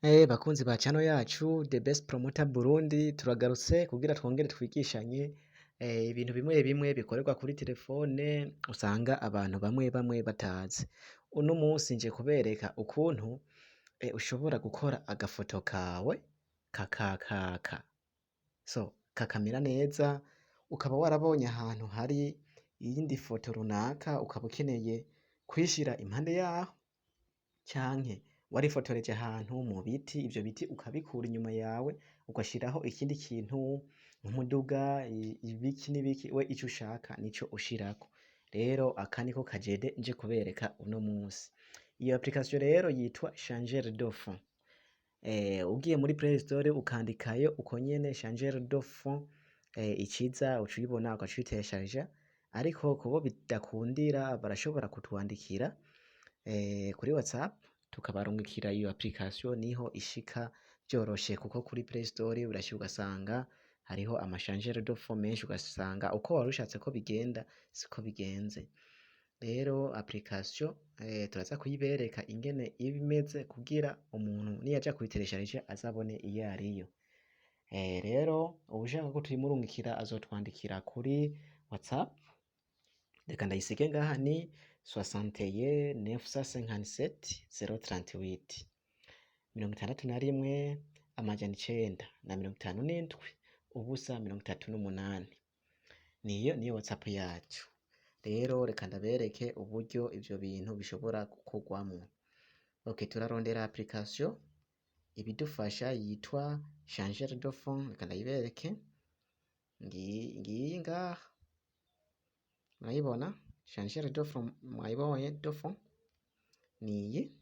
Bakunzi ba channel yacu The Best Promoter Burundi, turagarutse kugira twongere twigishanye ibintu bimwe bimwe bikorerwa kuri telefone usanga abantu bamwe bamwe batazi. Uno munsi nje kubereka ukuntu ushobora gukora agafoto kawe kakamera neza, ukaba warabonye ahantu hari iyindi foto runaka ukaba ukeneye kwishira impande yaho, canke warifotoreje ahantu mu biti, ivyo biti ukabikura inyuma yawe ugashiraho ikindi kintu nk'umuduga, ibiki n'ibiki, we ico ushaka nico ushirako. Rero aka niko kajede nje kubereka uno munsi. Iyo application rero yitwa Changer de fond. Ugiye muri Play Store ukandikayo uko nyene Changer de fond, iciza uca uyibona ugaca uyitesharija, ariko kubo bidakundira barashobora kutwandikira kuri WhatsApp tukabarungikira iyo application, niho ishika vyoroshe, kuko kuri Play Store urashika ugasanga hariho amashangere de fond menshi, ugasanga uko wari ushatse ko bigenda siko bigenze. Rero application turaza kuyibereka ingene iba imeze kugira umuntu niyaja kuyiteresharije azabone iyo ariyo. Rero ubushaka ko tuyimurungikira azotwandikira kuri WhatsApp, reka ndayisige ngaha ni 61 957 038 61 amajana 957 ubusa 38. Niyo WhatsApp yacu. Rero reka ndabereke uburyo ivyo bintu bishobora gukorwamwo. Okay, turarondera application ibidufasha yitwa Changer de fond. Reka ndayibereke, ngiyi ngaha murayibona. Changer de fond mwayibonye, de fond niyi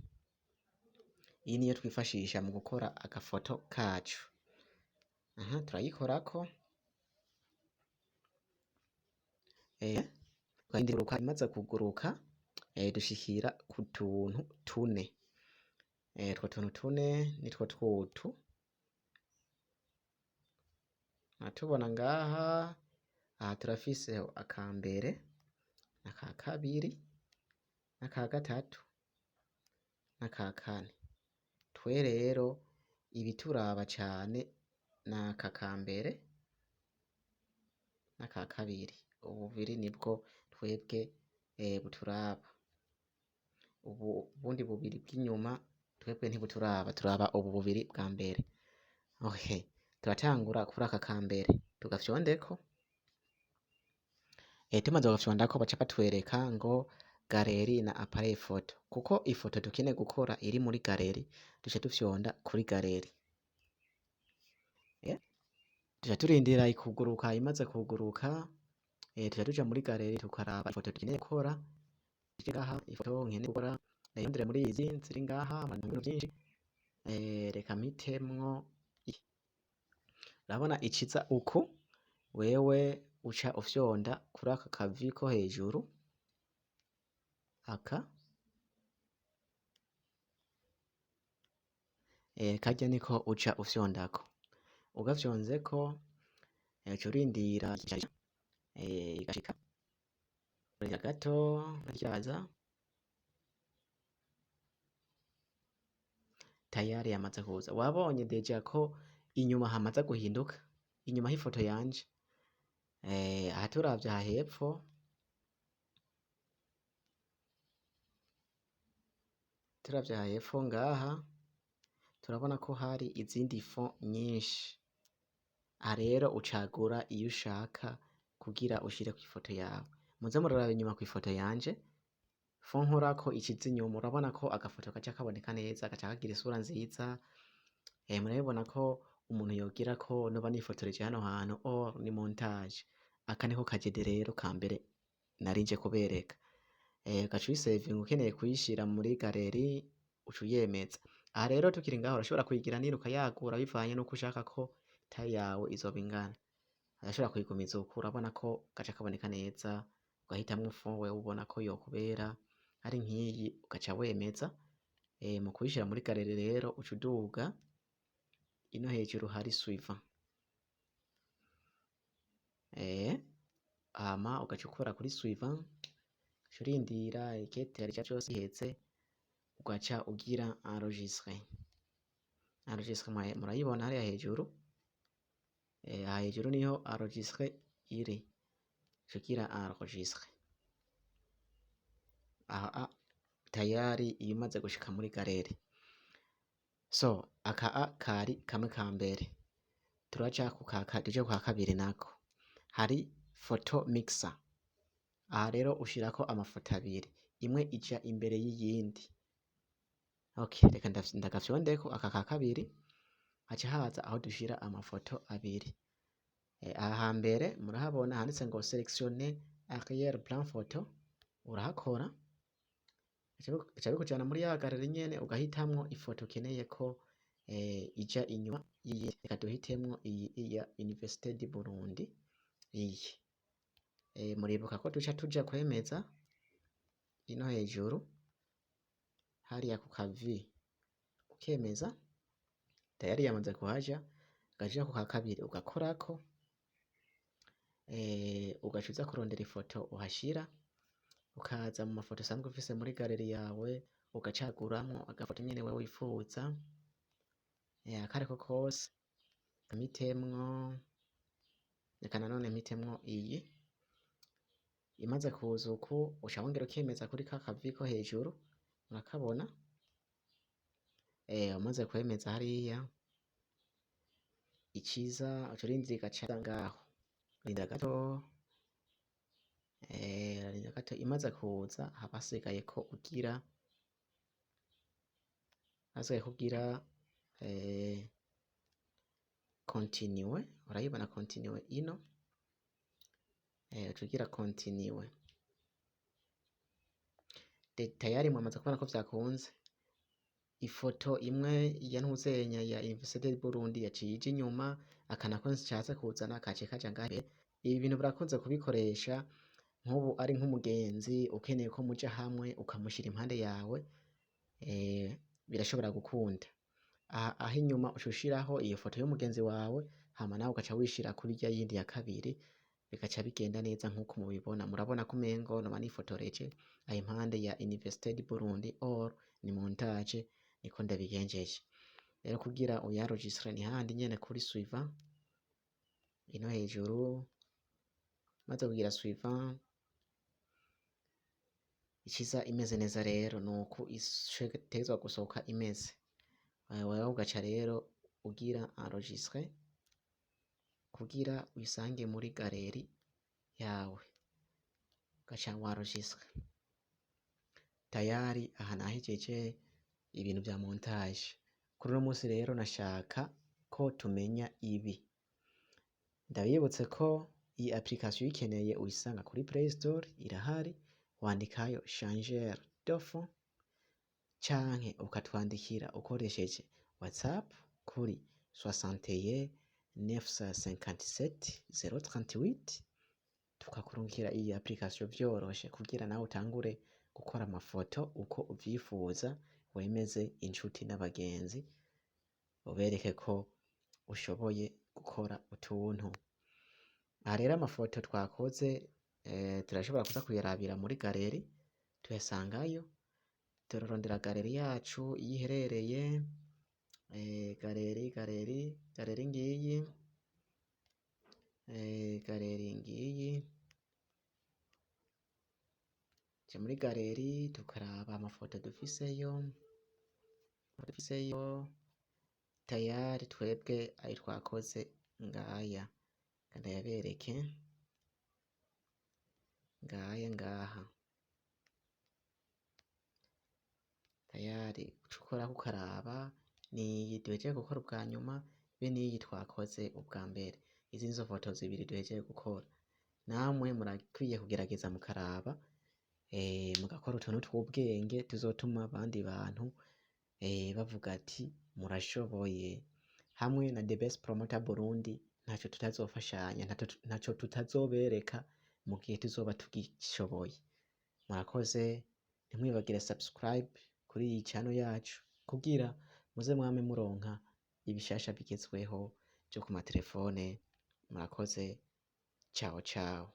niyo twifashisha mu gukora agafoto kacu. Turayikorako twahinduruka, imaze kuguruka dushikira ku tuntu tune. Utwo tuntu tune nitwo twutu tubona ngaha. Aha turafiseho akambere, aka kabiri, aka gatatu, n'aka kane. Twe rero ibituraba cane n'aka kambere n'aka kabiri. Ububiri nibwo twebwe buturaba. Ubundi bubiri bw'inyuma twebwe ntibuturaba, turaba ubu bubiri bwa mbere. Okay, turatangura kuri aka kambere tugafyondeko. Tumaze kugafyondako baca batwereka ngo galeri na appareil photo, kuko ifoto dukeneye gukora iri muri galeri duca dufyonda kuri galeri. Duca turindira ikuguruka, imaze kuguruka tuca tuja muri galeri tukaraba ifoto dukeneye gukora. Ngaha ifoto nkeneye gukora ndayirondere muri izi ziri ngaha mu bintu byinshi. Reka mpitemwo. Urabona iciza uku, wewe uca ufyonda kuri aka kavi ko hejuru, aka karya niko uca ufyondako. Ugafyonzeko uca urindira igashika gato ryaza tayari yamaze kuza. Wabonye deja ko inyuma hamaze guhinduka, inyuma h'ifoto yanje. Aha turavye aha hepfo, turavye aha hepfo ngaha turabona ko hari izindi fond nyinshi. Aha rero ucagura iyo ushaka kugira ushire ku ifoto yawe. Muze muraraba inyuma ku ifoto yanje, fond nkorako ikiza inyuma, urabona ko agafoto gaca kaboneka neza, gaca kagira isura nziza. Murabibona ko umuntu yogira ko noba nifotoreje hano hantu ni montage. Aka niko kajede rero kambere narinje kubereka. Gaca uyisevinga ukeneye kuyishira muri galeri uca uyemeza. Aha rero tukiri ngaho urashobora kuyigira nini ukayagura bivanye nuko ushaka ko taille yawe izoba ingana. Urashobora kuyigumiza uko, urabona ko gaca kaboneka neza, ugahitamwo fond wewe ubona ko yokubera. Ari nk'iyi ugaca wemeza. Mu kuyishira muri galeri rero uca uduga ino hejuru hari suivant. Hama ugaca ukora kuri suivant, uca urindira ikete yari cyose ihetse, ugaca ugira enregistrer. enregistrement murayibona hariya hejuru, aha hejuru niho enregistre iri, cugira enregistre. Aha tayari imaze gushika muri galeri. So aka kari kamwe ka mbere, turaja tuje kwa kabiri nako. Hari photo mixer. Aha rero ushirako amafoto abiri, imwe ija imbere y'iyindi. Okay, reka ndagafyondeko aka ka kabiri, haca haza aho dushira amafoto abiri. Aha hambere murahabona handitse ngo selectionner arrière plan photo, urahakora bica bikujana muri ya galeri nyene, ugahitamwo ifoto ukeneye ko ija inyuma y'iyindi. Reka duhitemwo iyi ya Université du Burundi iyi. Muribuka ko duca tuja kwemeza ino hejuru hariya ku kavi, ukemeza tayari yamaze kuhaja, ugaja ku ka kabiri ugakorako, ugaca uza kurondera ifoto uhashira, ukaza mu mafoto usanzwe ufise muri galeri yawe, ugacaguramwo agafoto nyene wewe wifuza, akariko kose mpitemwo, reka nanone mpitemwo iyi. Imaze kuza uku uca wongera ukemeza kuri ka kavi ko hejuru, murakabona. Umaze kwemeza hariya, iciza uca urindira igaca ngaho, rinda gato, rinda gato. Imaze kuza haba hasigaye ko ugira, continue. Urayibona continue ino, uca ugira continue. Tayari mwamaze kubona ko vyakunze. Ifoto imwe ya ntuzenya ya Université du Burundi yaciye ija inyuma, aka nako nshatse kuzana kaciye kaja ngaha imbere. Ibi bintu birakunze kubikoresha nk'ubu ari nk'umugenzi ukeneye ko muja hamwe ukamushira impande yawe, birashobora gukunda. Aho inyuma uca ushiraho iyo foto y'umugenzi wawe, hama nawe ugaca wishira kuri rya yindi ya kabiri, bigaca bigenda neza nk'uko mubibona. Murabona ko umengo noba nifotoreje aho impande ya Université du Burundi or ni montage, niko ndabigenjeje. Rero kugira uyaenregistre ni handi nyene kuri suivant ino hejuru, maze kugira suivant, iciza imeze neza rero nuko itezwa gusohoka imeze. Wewe ugaca rero ugira enregistre kugira uyisange muri galeri yawe, ugaca waenregistre. Tayari aha nahejeje ibintu vya montage. Kuri uno munsi rero nashaka ko tumenya ibi. Ndabibutse ko iyi application uyikeneye uyisanga kuri Play Store, irahari. Wandikayo changer de fond, canke ukatwandikira ukoresheje WhatsApp kuri 61 957 038, tukakurungikira iyi application vyoroshe kugira nawe utangure gukora amafoto uko uvyifuza, wemeze inshuti n'abagenzi, ubereke ko ushoboye gukora utuntu. Aha rero amafoto twakoze turashobora kuza kuyarabira muri galeri, tuyasangayo. Turarondera galeri yacu iyo iherereye, galeri ngiyi, galeri ngiyi. Ja muri galeri tukaraba amafoto dufiseyo, tayari twebwe ayo twakoze ngaya, kandi yabereke ngaya ngaha. Tayari ucukora kukaraba niyi duhejeje gukora ubwa nyuma, be niyi twakoze ubwa mbere. Izi nizo foto zibiri duhejeje gukora. Namwe murakwiye kugerageza mukaraba, mugakora utuntu tw'ubwenge tuzotuma abandi bantu bavuga ati murashoboye. Hamwe na The Best Promoter Burundi ntaco tutazofashanya, ntaco tutazobereka mu gihe tuzoba tugishoboye. Murakoze, ntimwibagire subscribe kuri iyi channel yacu kugira muze mwame muronka ibishasha bigezweho byo ku matelefone. Murakoze, ciao ciao.